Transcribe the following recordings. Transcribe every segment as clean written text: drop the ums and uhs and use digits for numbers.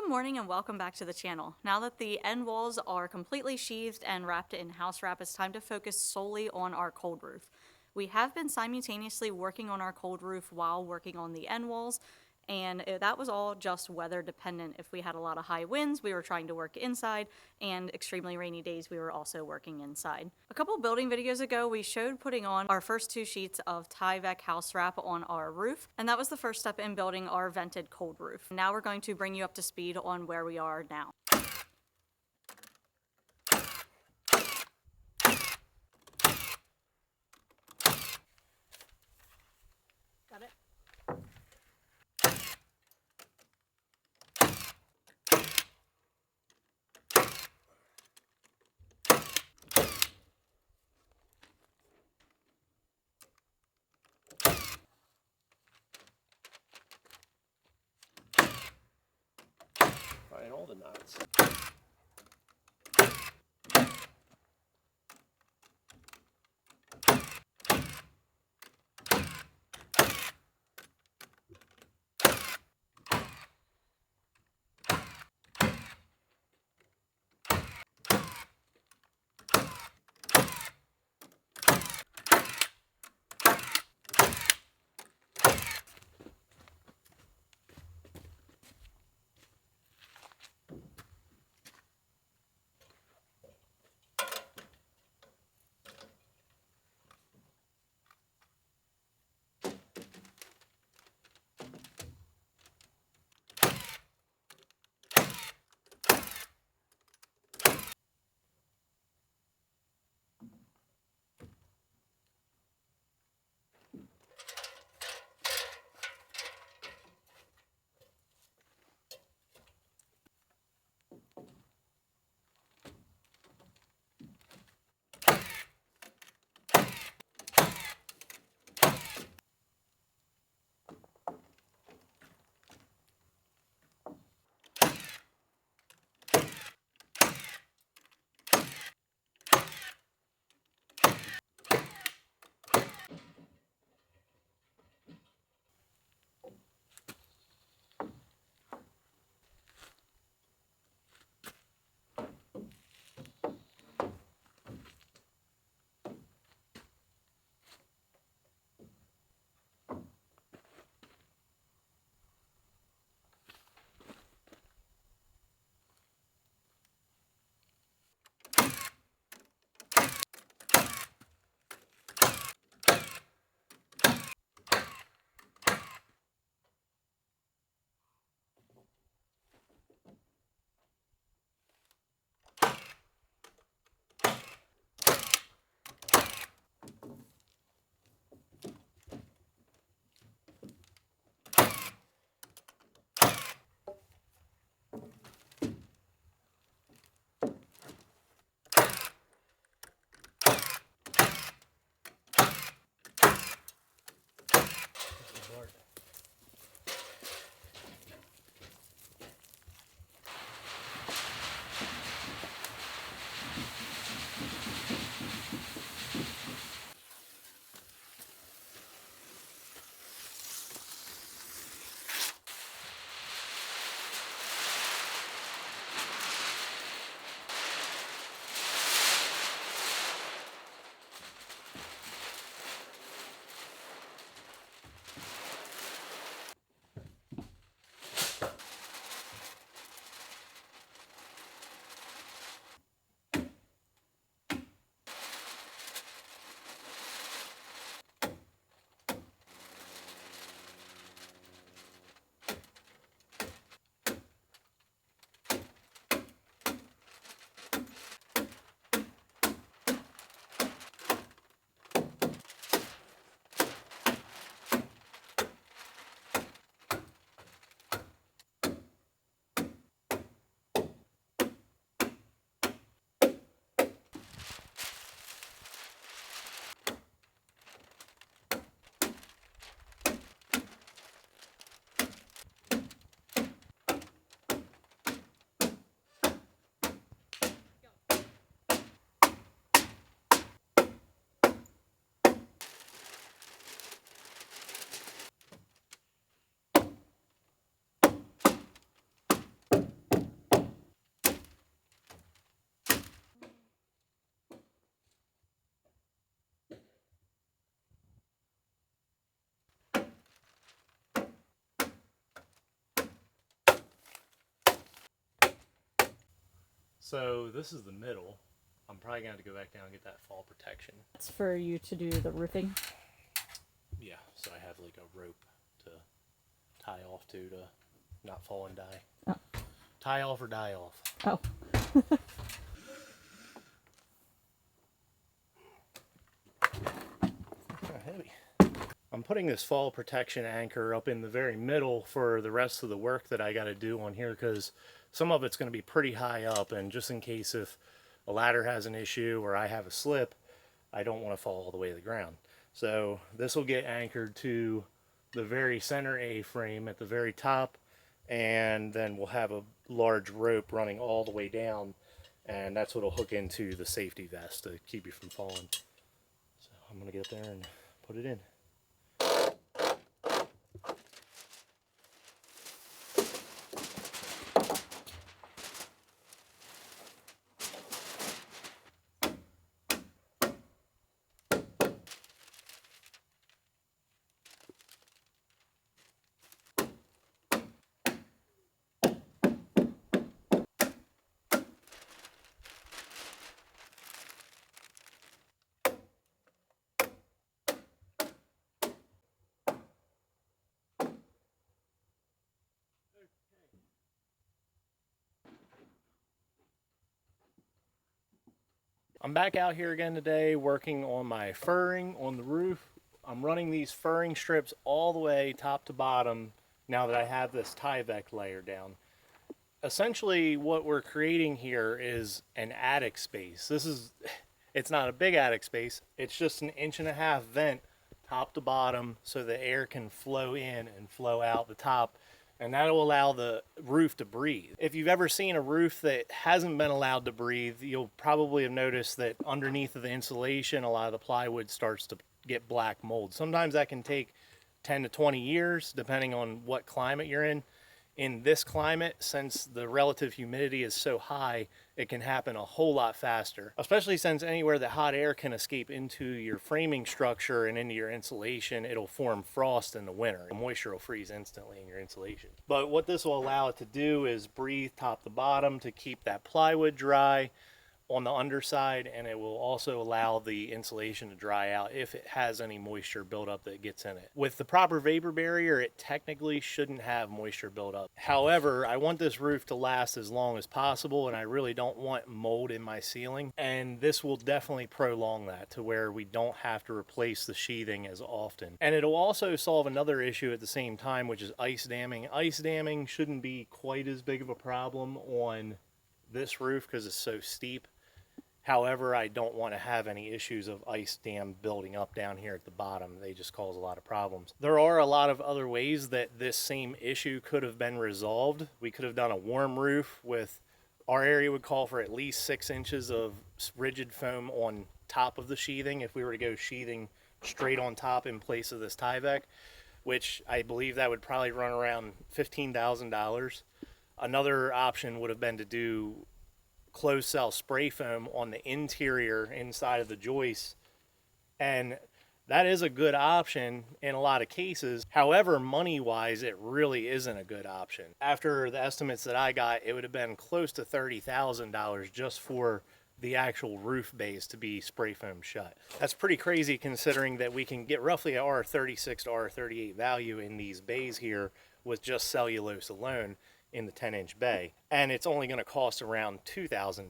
Good morning and welcome back to the channel. Now that the end walls are completely sheathed and wrapped in house wrap, it's time to focus solely on our cold roof. We have been simultaneously working on our cold roof while working on the end walls, and that was all just weather dependent. If we had a lot of high winds, we were trying to work inside, and extremely rainy days, we were also working inside. A couple building videos ago, we showed putting on our first 2 sheets of Tyvek house wrap on our roof, and that was the first step in building our vented cold roof. Now we're going to bring you up to speed on where we are now. Got it? Find all the knots. So this is the middle. I'm probably gonna have to go back down and get that fall protection. That's for you to do the roofing. Yeah, so I have like a rope to tie off to not fall and die. Oh. Tie off or die off. Oh. Heavy. I'm putting this fall protection anchor up in the very middle for the rest of the work that I got to do on here, because some of it's going to be pretty high up, and just in case if a ladder has an issue or I have a slip, I don't want to fall all the way to the ground. So this will get anchored to the very center A-frame at the very top, and then we'll have a large rope running all the way down, and that's what will hook into the safety vest to keep you from falling. So I'm going to get up there and put it in. I'm back out here again today working on my furring on the roof. I'm running these furring strips all the way top to bottom now that I have this Tyvek layer down. Essentially what we're creating here is an attic space. It's not a big attic space, it's just an 1.5 inch vent top to bottom so the air can flow in and flow out the top, and that'll allow the roof to breathe. If you've ever seen a roof that hasn't been allowed to breathe, you'll probably have noticed that underneath of the insulation, a lot of the plywood starts to get black mold. Sometimes that can take 10 to 20 years, depending on what climate you're in. In this climate, since the relative humidity is so high, it can happen a whole lot faster, especially since anywhere that hot air can escape into your framing structure and into your insulation, it'll form frost in the winter. The moisture will freeze instantly in your insulation. But what this will allow it to do is breathe top to bottom to keep that plywood dry on the underside, and it will also allow the insulation to dry out if it has any moisture buildup that gets in it. With the proper vapor barrier, it technically shouldn't have moisture buildup. However, I want this roof to last as long as possible, and I really don't want mold in my ceiling, and this will definitely prolong that to where we don't have to replace the sheathing as often. And it'll also solve another issue at the same time, which is ice damming. Ice damming shouldn't be quite as big of a problem on this roof because it's so steep. However, I don't want to have any issues of ice dam building up down here at the bottom. They just cause a lot of problems. There are a lot of other ways that this same issue could have been resolved. We could have done a warm roof with, our area would call for at least 6 inches of rigid foam on top of the sheathing if we were to go sheathing straight on top in place of this Tyvek, which I believe that would probably run around $15,000. Another option would have been to do closed cell spray foam on the interior inside of the joists, and that is a good option in a lot of cases. However, money wise, it really isn't a good option. After the estimates that I got, it would have been close to $30,000 just for the actual roof base to be spray foam shut. That's pretty crazy considering that we can get roughly a R36 to R38 value in these bays here with just cellulose alone in the 10-inch bay, and it's only going to cost around $2,000.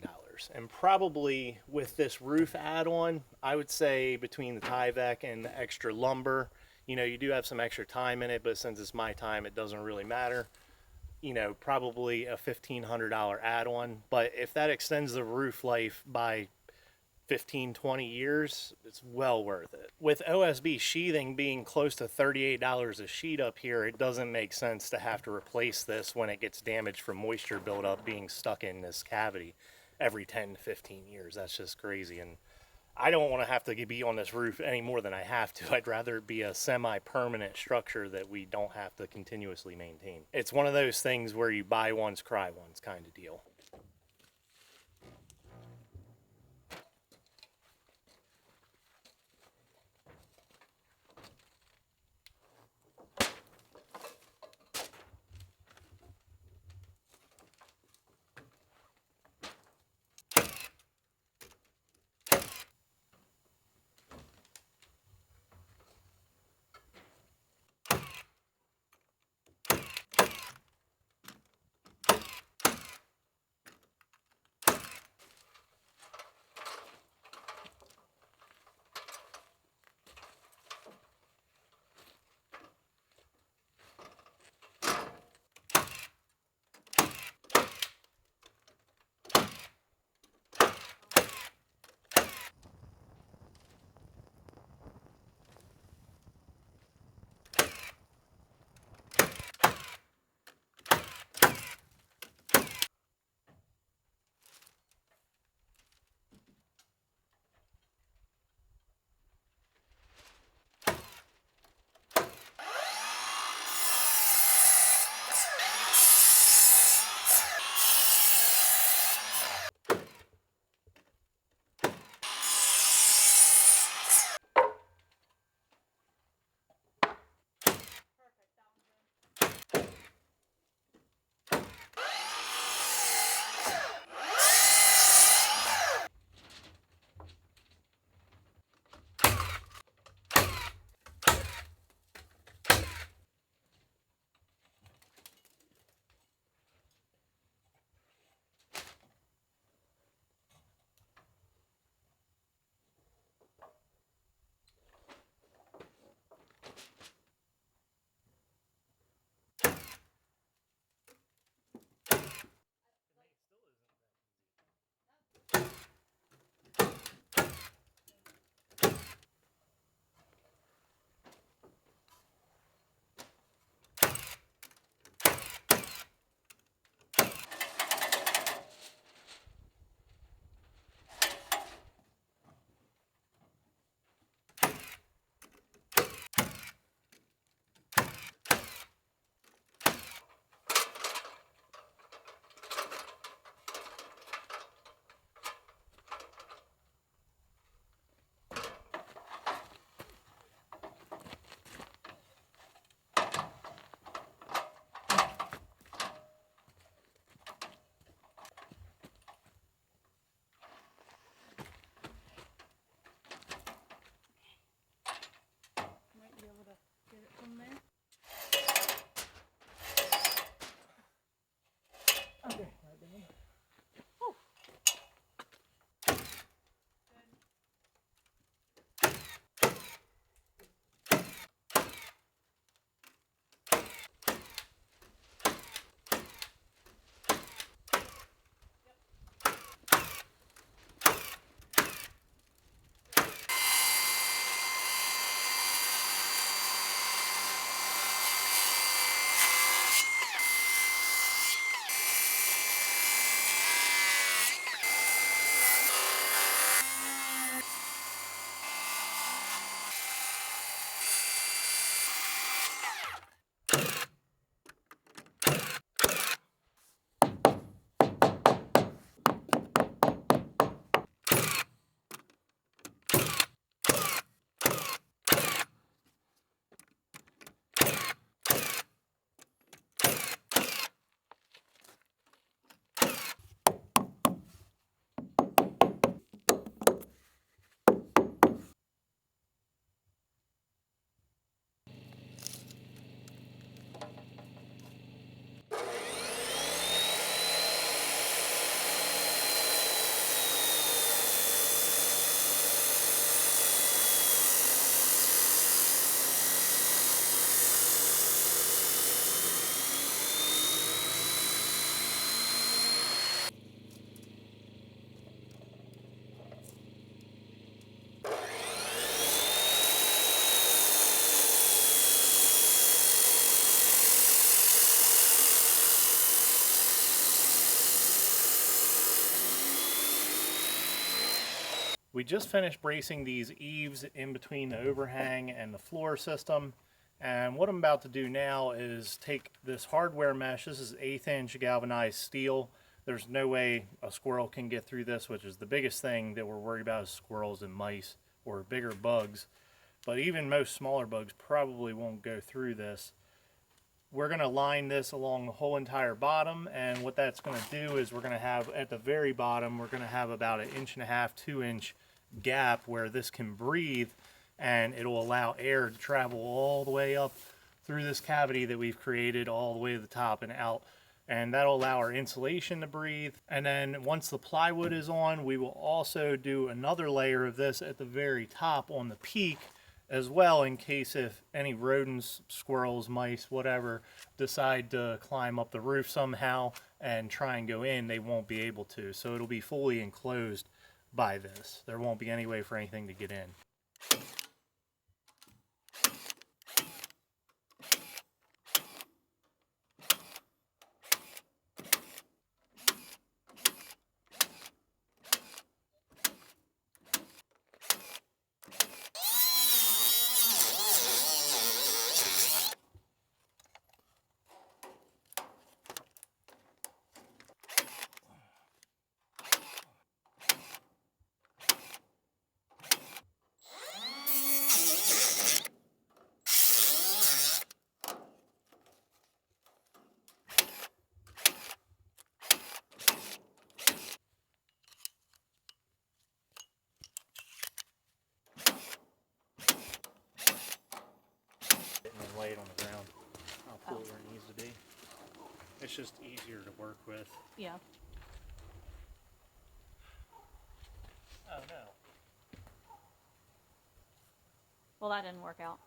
And probably with this roof add-on, I would say between the Tyvek and the extra lumber, you know, you do have some extra time in it, but since it's my time, it doesn't really matter. You know, probably a $1,500 add-on, but if that extends the roof life by 15-20 years, it's well worth it. With OSB sheathing being close to $38 a sheet up here, it doesn't make sense to have to replace this when it gets damaged from moisture buildup being stuck in this cavity every 10 to 15 years. That's just crazy, and I don't want to have to be on this roof any more than I have to. I'd rather it be a semi-permanent structure that we don't have to continuously maintain. It's one of those things where you buy once, cry once kind of deal. We just finished bracing these eaves in between the overhang and the floor system. And what I'm about to do now is take this hardware mesh. This is 1/8 inch galvanized steel. There's no way a squirrel can get through this, which is the biggest thing that we're worried about is squirrels and mice or bigger bugs. But even most smaller bugs probably won't go through this. We're going to line this along the whole entire bottom, and what that's going to do is we're going to have at the very bottom, we're going to have about 1.5 inch, 2 inch gap where this can breathe, and it'll allow air to travel all the way up through this cavity that we've created all the way to the top and out, and that'll allow our insulation to breathe. And then once the plywood is on, we will also do another layer of this at the very top on the peak as well, in case if any rodents, squirrels, mice, whatever, decide to climb up the roof somehow and try and go in, they won't be able to. So it'll be fully enclosed by this. There won't be any way for anything to get in. And lay it on the ground. I'll pull it where it needs to be. It's just easier to work with. Yeah. Oh no. Well, that didn't work out.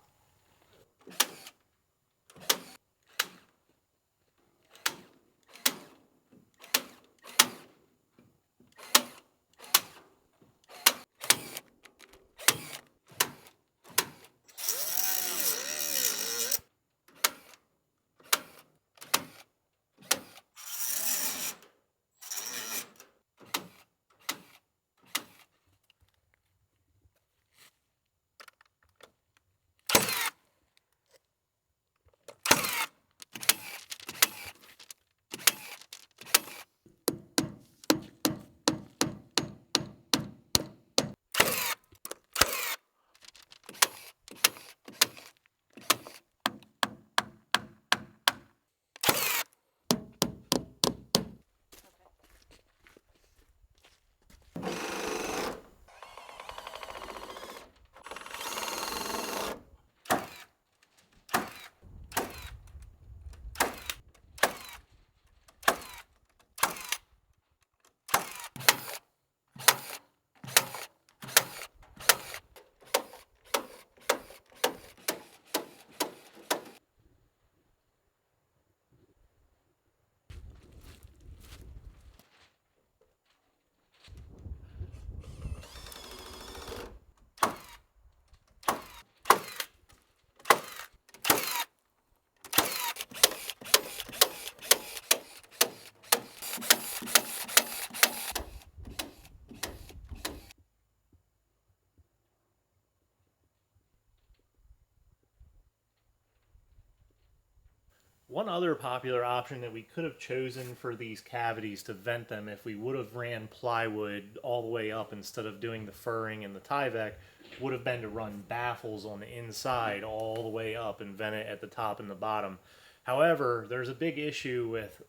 One other popular option that we could have chosen for these cavities to vent them, if we would have ran plywood all the way up instead of doing the furring and the Tyvek, would have been to run baffles on the inside all the way up and vent it at the top and the bottom. However, there's a big issue with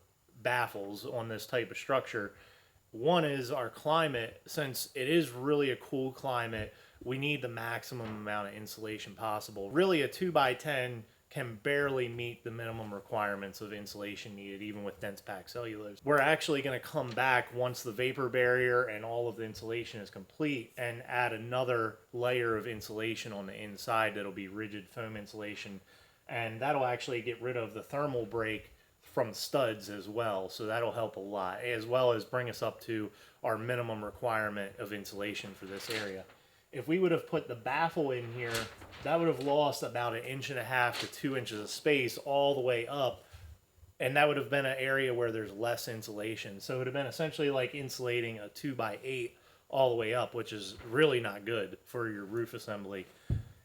baffles on this type of structure. One is our climate. Since it is really a cool climate, we need the maximum amount of insulation possible. Really, a 2x10 can barely meet the minimum requirements of insulation needed, even with dense packed cellulose. We're actually going to come back once the vapor barrier and all of the insulation is complete and add another layer of insulation on the inside that'll be rigid foam insulation, and that'll actually get rid of the thermal break from studs as well, so that'll help a lot, as well as bring us up to our minimum requirement of insulation for this area. If we would have put the baffle in here, that would have lost about 1.5 to 2 inches of space all the way up, and that would have been an area where there's less insulation. So it would have been essentially like insulating a 2x8 all the way up, which is really not good for your roof assembly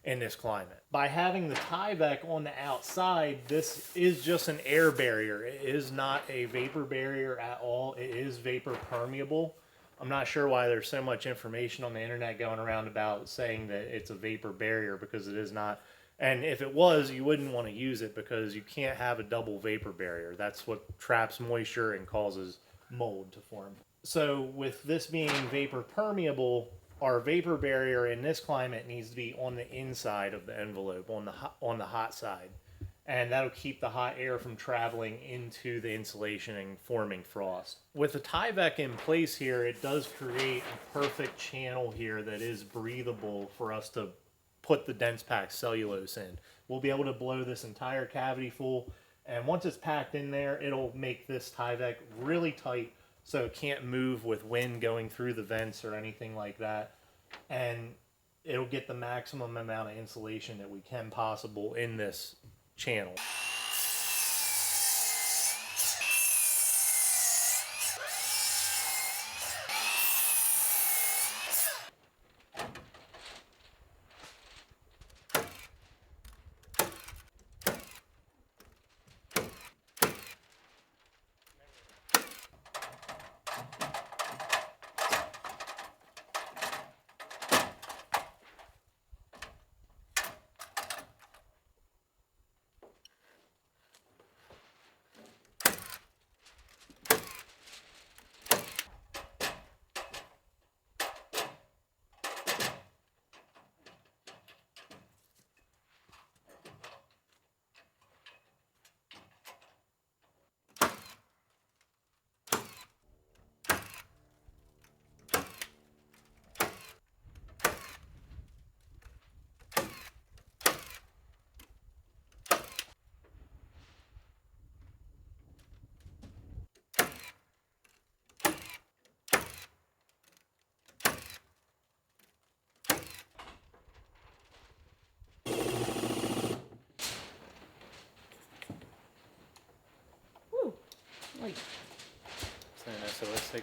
in this climate. By having the Tyvek on the outside, this is just an air barrier. It is not a vapor barrier at all. It is vapor permeable. I'm not sure why there's so much information on the internet going around about saying that it's a vapor barrier, because it is not. And if it was, you wouldn't want to use it, because you can't have a double vapor barrier. That's what traps moisture and causes mold to form. So with this being vapor permeable, our vapor barrier in this climate needs to be on the inside of the envelope, on the hot side. And that'll keep the hot air from traveling into the insulation and forming frost. With the Tyvek in place here, it does create a perfect channel here that is breathable for us to put the dense packed cellulose in. We'll be able to blow this entire cavity full, and once it's packed in there, it'll make this Tyvek really tight so it can't move with wind going through the vents or anything like that. And it'll get the maximum amount of insulation that we can possible in this channel. So let's take.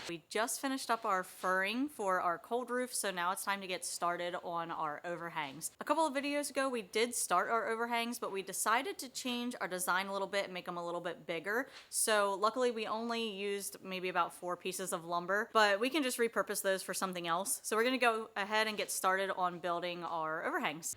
We just finished up our furring for our cold roof, so now it's time to get started on our overhangs. A couple of videos ago, we did start our overhangs, but we decided to change our design a little bit and make them a little bit bigger. So luckily, we only used maybe about 4 pieces of lumber, but we can just repurpose those for something else. So we're gonna go ahead and get started on building our overhangs.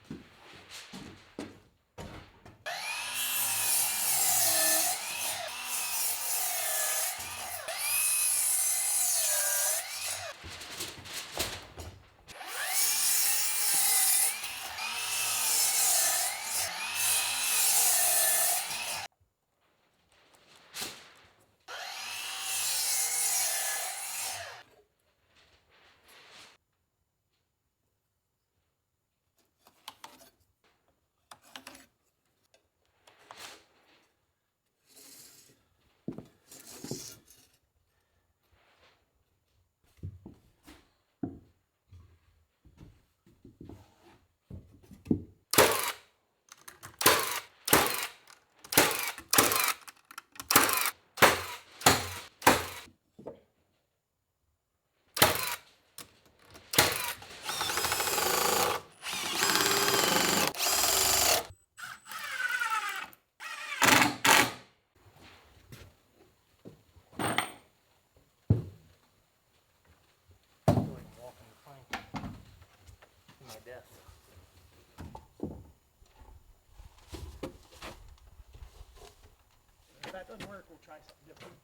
If that doesn't work, we'll try something different.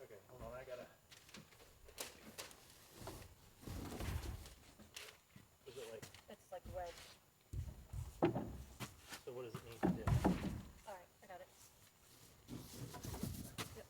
Okay, hold on, I gotta. Is it like? It's like wedge. So what does it need to do? All right, I got it. Yep.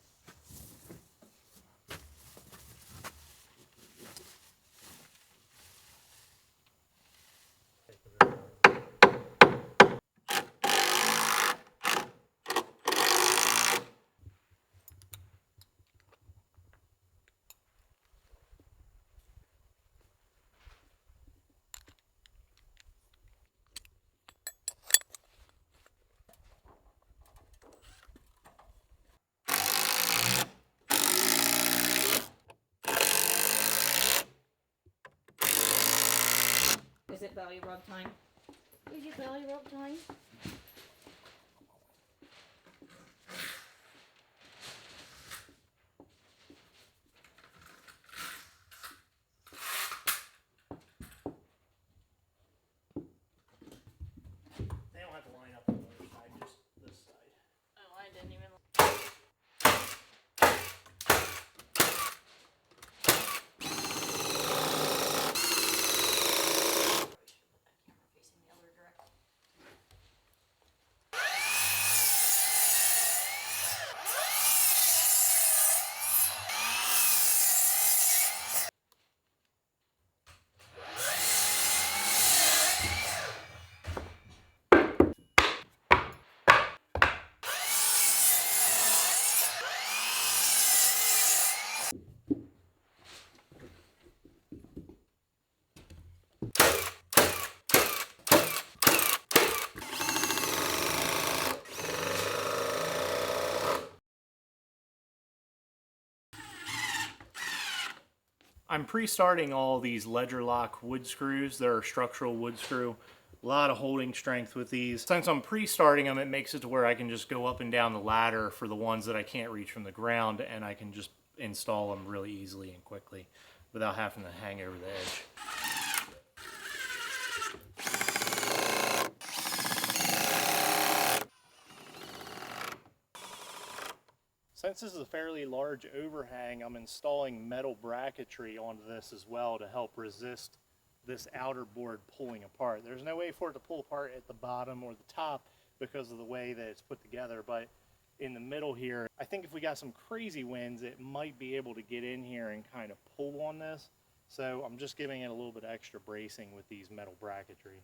is it belly rub time? Is it belly rub time? They don't have to line up on the other side, just this side. Oh, I didn't even. Facing the other direction. I'm pre-starting all these ledger lock wood screws. They're a structural wood screw. A lot of holding strength with these. Since I'm pre-starting them, it makes it to where I can just go up and down the ladder for the ones that I can't reach from the ground, and I can just install them really easily and quickly without having to hang over the edge. Since this is a fairly large overhang, I'm installing metal bracketry onto this as well to help resist this outer board pulling apart. There's no way for it to pull apart at the bottom or the top because of the way that it's put together, but in the middle here, I think if we got some crazy winds, it might be able to get in here and kind of pull on this. So I'm just giving it a little bit extra bracing with these metal bracketry.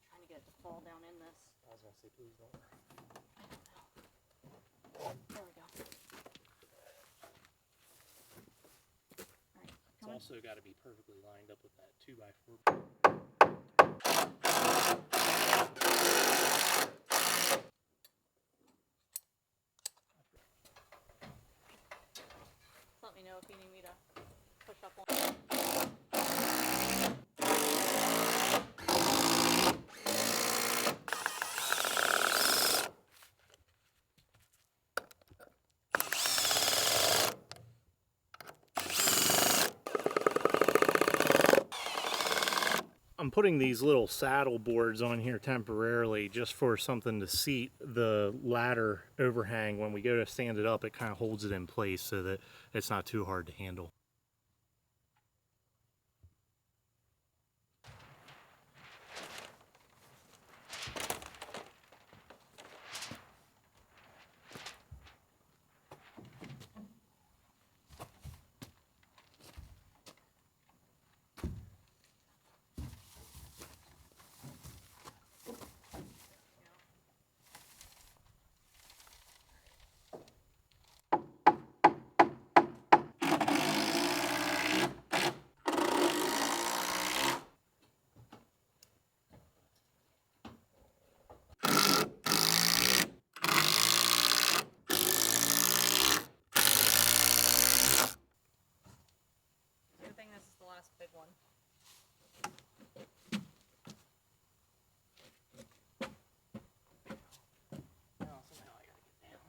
Trying to get it to fall down in this. I was gonna say, please don't. I don't know. There we go. Alright, It's come on. also got to be perfectly lined up with that 2x4. Let me know if you need me to push up on. I'm putting these little saddle boards on here temporarily just for something to seat the ladder overhang. When we go to stand it up, it kind of holds it in place so that it's not too hard to handle. Good thing this is the last big one. Now, somehow I gotta get down.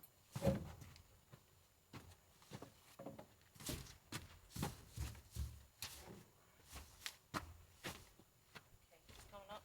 Okay, it's coming up.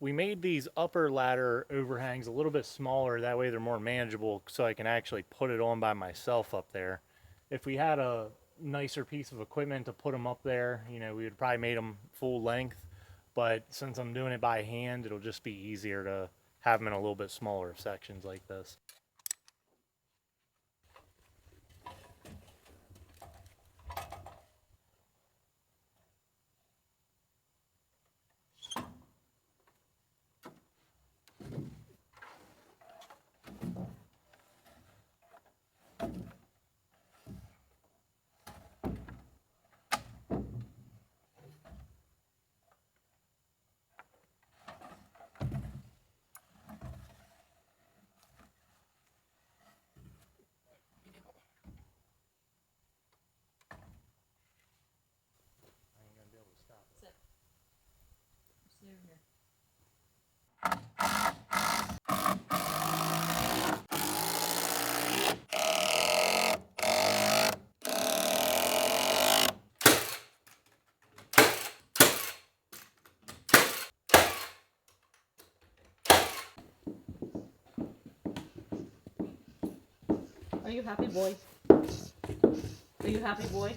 we made these upper ladder overhangs a little bit smaller. That way they're more manageable so I can actually put it on by myself up there. If we had a nicer piece of equipment to put them up there, you know, we would probably made them full length. But since I'm doing it by hand, it'll just be easier to have them in a little bit smaller sections like this. I ain't gonna be able to stop it. Sit. Stay over here. Are you happy, boy? Are you happy, boy?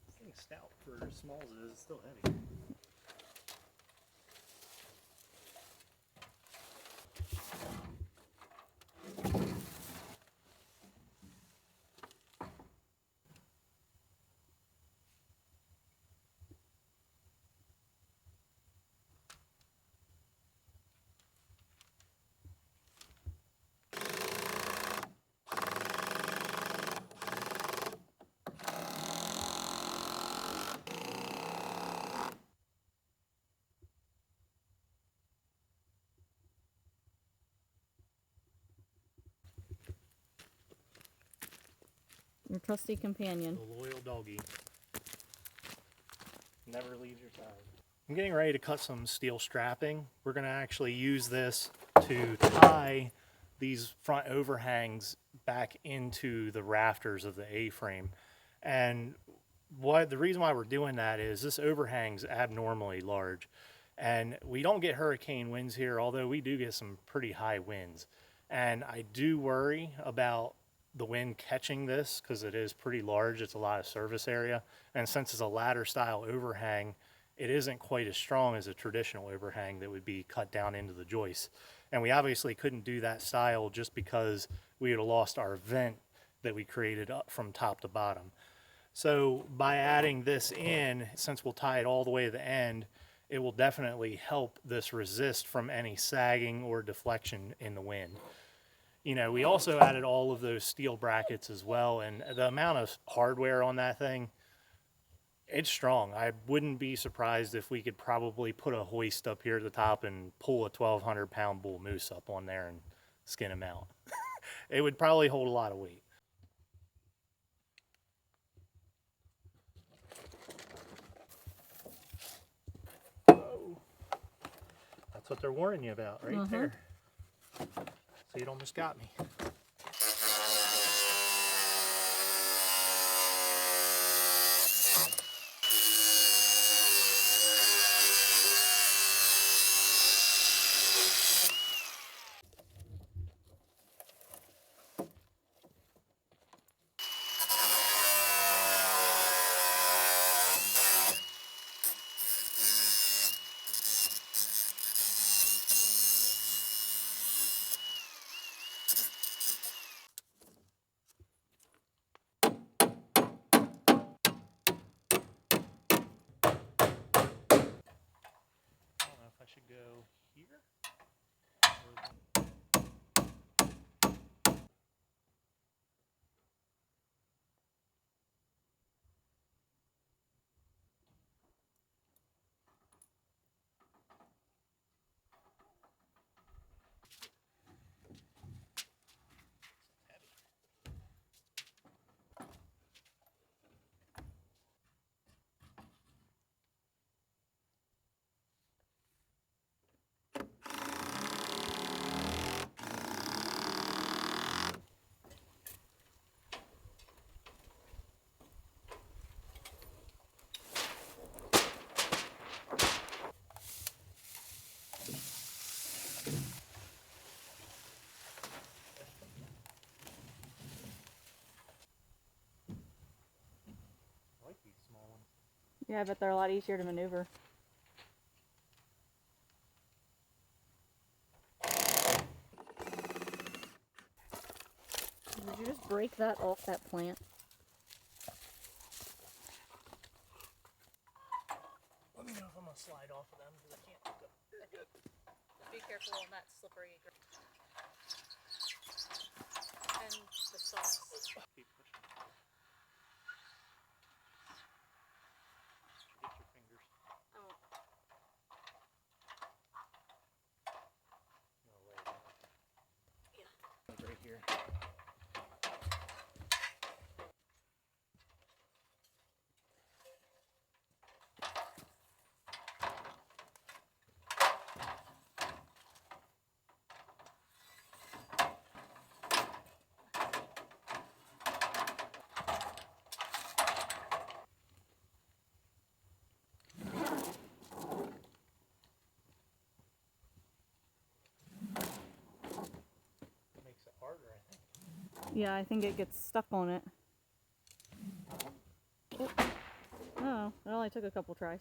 This thing's stout for as small as it is, it's still heavy. Your trusty companion. The loyal doggy. Never leaves your side. I'm getting ready to cut some steel strapping. We're going to actually use this to tie these front overhangs back into the rafters of the A-frame. And the reason why we're doing that is this overhang's abnormally large. And we don't get hurricane winds here, although we do get some pretty high winds. And I do worry about the wind catching this because it is pretty large. It's a lot of surface area. And since it's a ladder style overhang, it isn't quite as strong as a traditional overhang that would be cut down into the joist. And we obviously couldn't do that style just because we would have lost our vent that we created up from top to bottom. So by adding this in, since we'll tie it all the way to the end, it will definitely help this resist from any sagging or deflection in the wind. You know, we also added all of those steel brackets as well, and the amount of hardware on that thing, it's strong. I wouldn't be surprised if we could probably put a hoist up here at the top and pull a 1,200-pound bull moose up on there and skin him out. It would probably hold a lot of weight. Oh, that's what they're warning you about right there. So it almost got me. go here. I like these small ones. Yeah, but they're a lot easier to maneuver. Did you just break that off that plant? Let me know if I'm gonna slide off of them because I can't do them. Just be careful on that slippery and the sauce. Keep pushing. Get your fingers. Oh. No, lay it down. Yeah. Right here. Makes it harder, I think. Yeah, I think it gets stuck on it. Oh, no, it only took a couple tries.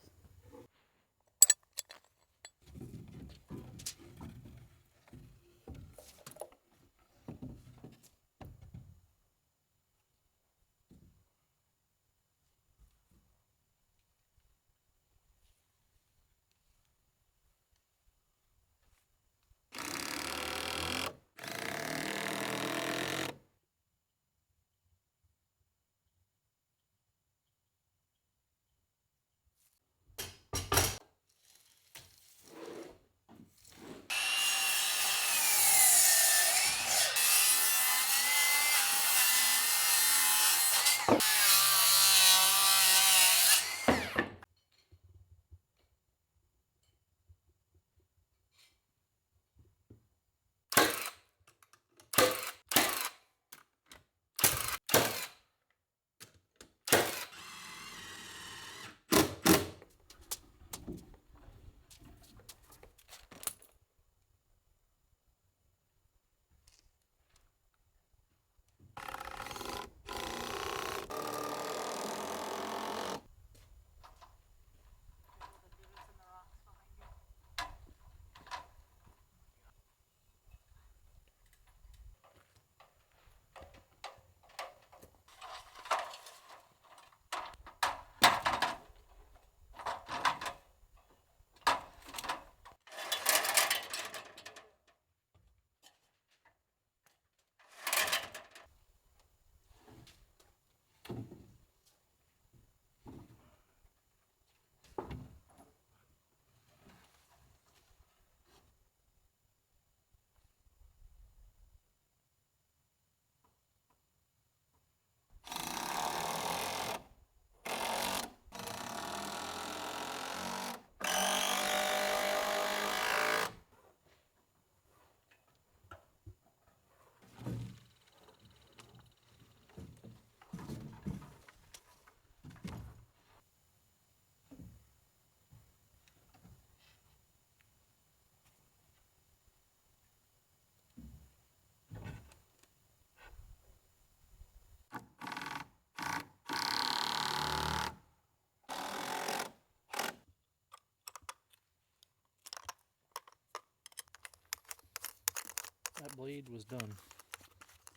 That blade was done.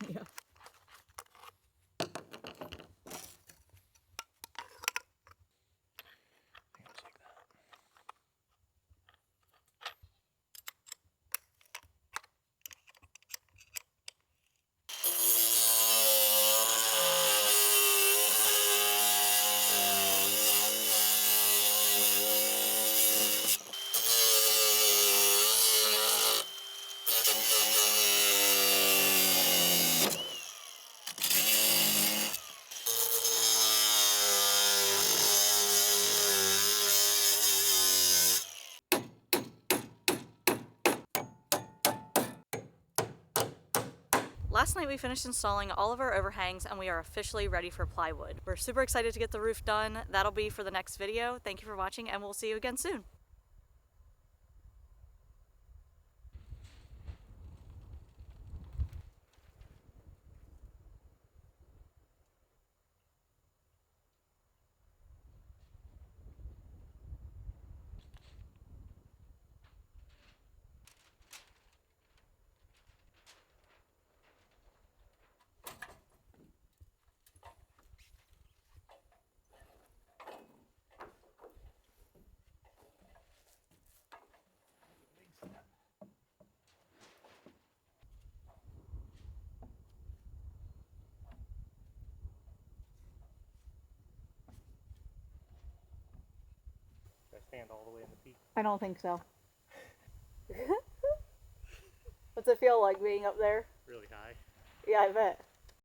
Yeah. Just like that. night we finished installing all of our overhangs and we are officially ready for plywood. We're super excited to get the roof done. That'll be for the next video. Thank you for watching and we'll see you again soon. Should I stand all the way in the peak? I don't think so. What's it feel like being up there? Really high. Yeah, I bet.